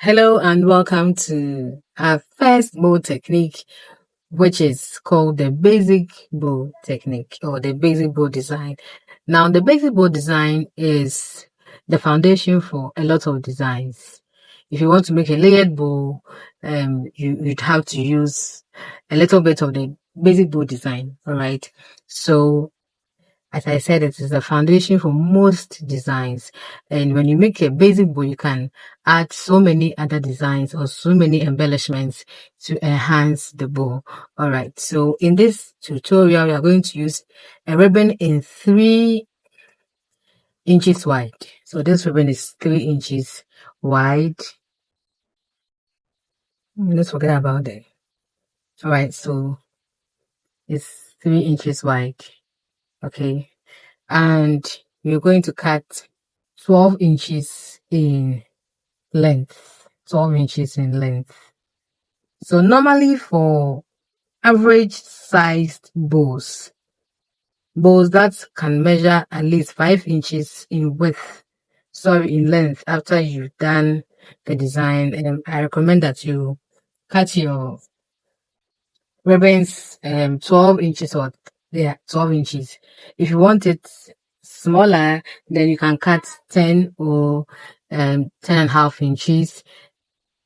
Hello and welcome to our first bow technique, which is called the basic bow technique or the basic bow design. Now, the basic bow design is the foundation for a lot of designs. If you want to make a layered bow, you'd have to use a little bit of the basic bow design. All right. So as I said, it is the foundation for most designs. And when you make a basic bow, you can add so many other designs or so many embellishments to enhance the bow. All right. So in this tutorial, we are going to use a ribbon in 3 inches wide. So this ribbon is 3 inches wide. Let's forget about that. All right. So it's 3 inches wide. Okay. And we're going to cut 12 inches in length. 12 inches in length. So normally for average sized bows that can measure at least 5 inches in in length after you've done the design, I recommend that you cut your ribbons 12 inches or 12 inches. If you want it smaller, then you can cut 10 or 10.5 inches.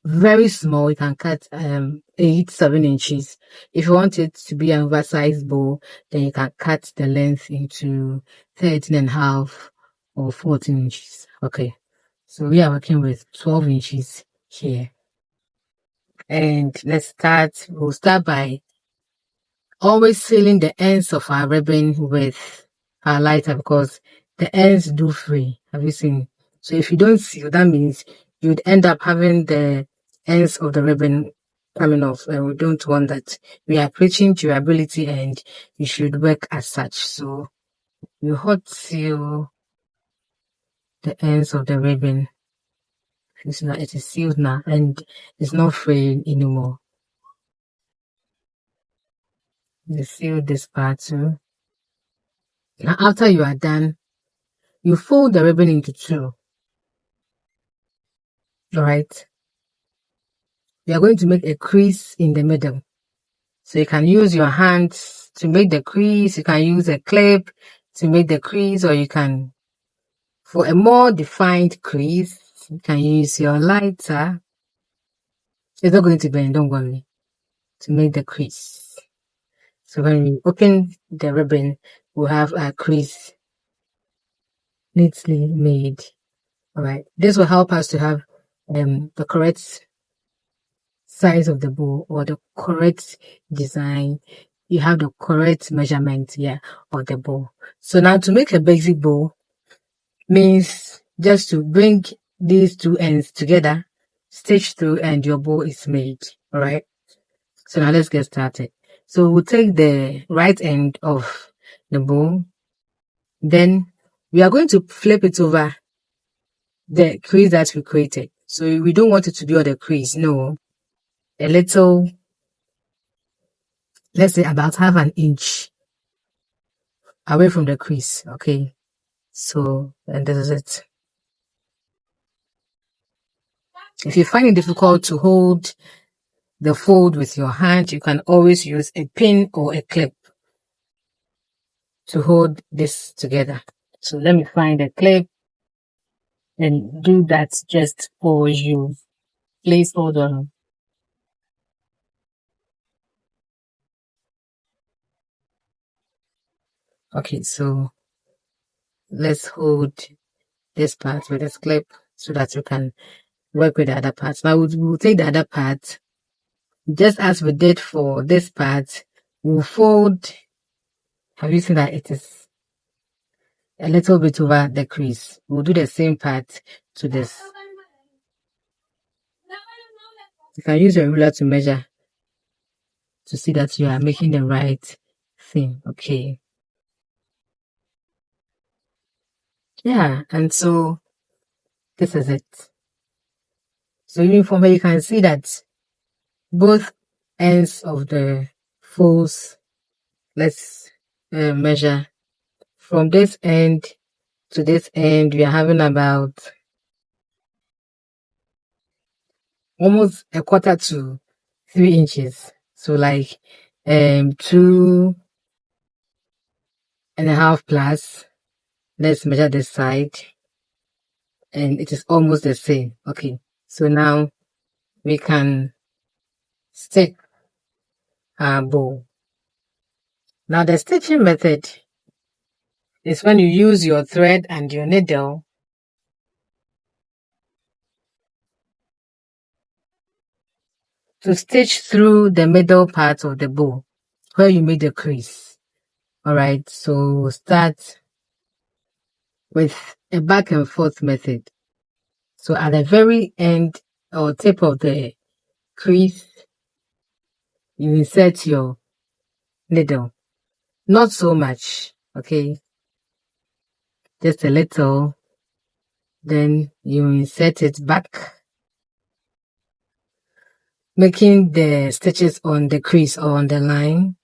Very small, you can cut 7 inches. If you want it to be an oversized bow, then you can cut the length into 13.5 or 14 inches. Okay, so we are working with 12 inches here. And we'll start by always sealing the ends of our ribbon with our lighter because the ends do fray. Have you seen? So if you don't seal, that means you'd end up having the ends of the ribbon coming off, and we don't want that. We are preaching durability and you should work as such. So you hot seal the ends of the ribbon. It's not, it is sealed now and it's not fraying anymore. You seal this part too. Now after you are done, you fold the ribbon into 2. Alright. We are going to make a crease in the middle. So you can use your hands to make the crease. You can use a clip to make the crease, or you can, for a more defined crease, you can use your lighter. It's not going to bend, don't worry, to make the crease. So when we open the ribbon, we'll have a crease neatly made. Alright. This will help us to have the correct size of the bow or the correct design. You have the correct measurement here of the bow. So now to make a basic bow means just to bring these 2 ends together, stitch through, and your bow is made. All right. So now let's get started. So we'll take the right end of the bow. Then we are going to flip it over the crease that we created. So we don't want it to be on the crease. No. A little, let's say about half an inch away from the crease. Okay. So, and this is it. If you find it difficult to hold the fold with your hand, you can always use a pin or a clip to hold this together. So let me find a clip and do that just for you. Please hold on. Okay, so let's hold this part with this clip so that you can work with the other parts. Now we'll take the other part, just as we did for this part. We'll fold. Have you seen that it is a little bit over the crease? We'll do the same part to this. You can use your ruler to measure to see that you are making the right thing. Okay. Yeah, and so this is it. So even from here, you can see that both ends of the folds, let's measure from this end to this end. We are having about almost a quarter to 3 inches. So like 2.5 plus. Let's measure this side, and it is almost the same. Okay, so now we can stick our bow. Now the stitching method is when you use your thread and your needle to stitch through the middle part of the bow where you made the crease. Alright, so start with a back and forth method. So at the very end or tip of the crease, you insert your needle. Not so much, okay? Just a little. Then you insert it back, making the stitches on the crease or on the line.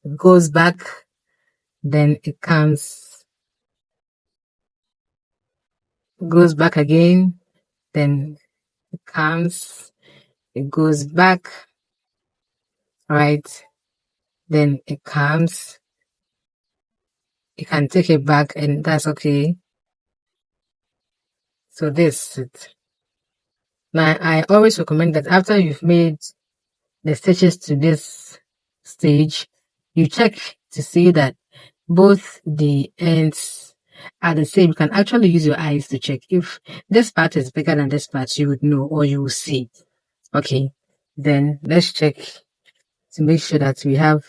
It goes back, then it goes back again, then it goes back, right? Then it comes, you can take it back, and that's okay. So this is it. Now I always recommend that after you've made the stitches to this stage, you check to see that both the ends are the same. You can actually use your eyes to check. If this part is bigger than this part, you would know, or you will see. Okay, then let's check to make sure that we have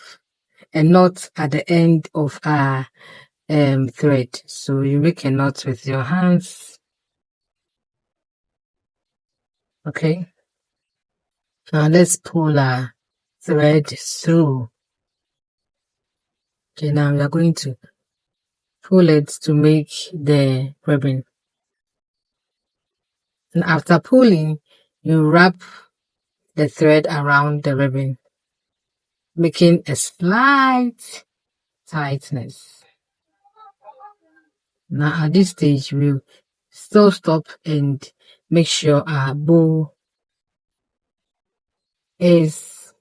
a knot at the end of our thread. So you make a knot with your hands. Okay, now let's pull our thread through. Okay, now we are going to pull it to make the ribbon. And after pulling, you wrap the thread around the ribbon, making a slight tightness. Now at this stage, we'll still stop and make sure our bow is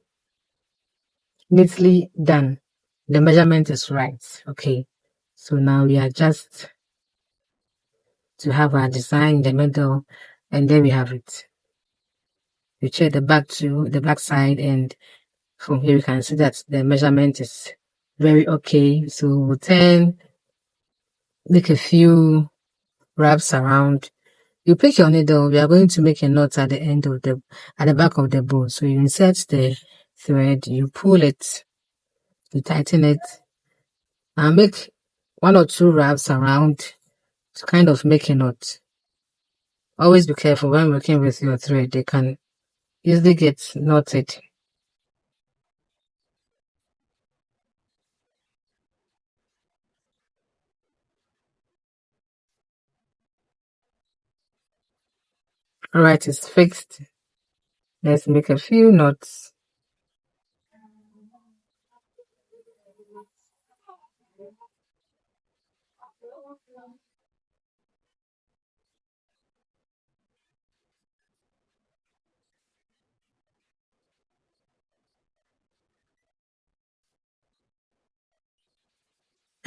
neatly done. The measurement is right. Okay, so now we adjust to have our design in the middle, and there we have it. We check the back to the back side, and from here you can see that the measurement is very okay. So we'll make a few wraps around. You pick your needle. We are going to make a knot at the end of at the back of the bow. So you insert the thread, you pull it, you tighten it, and make 1 or 2 wraps around to kind of make a knot. Always be careful when working with your thread. They can easily get knotted. Alright, it's fixed. Let's make a few knots.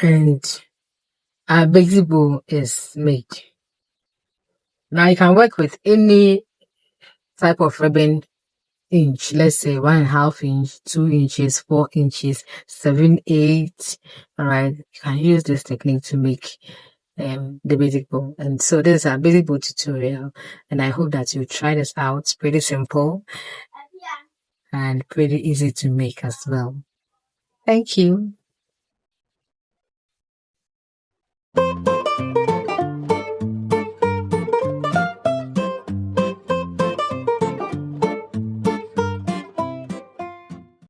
And our basic bow is made. Now you can work with any type of ribbon inch, let's say 1.5 inch, 2 inches, 4 inches, 7, 8. All right, you can use this technique to make the basic bow. And so this is our basic bow tutorial, and I hope that you try this out. It's pretty simple and pretty easy to make as well. Thank you.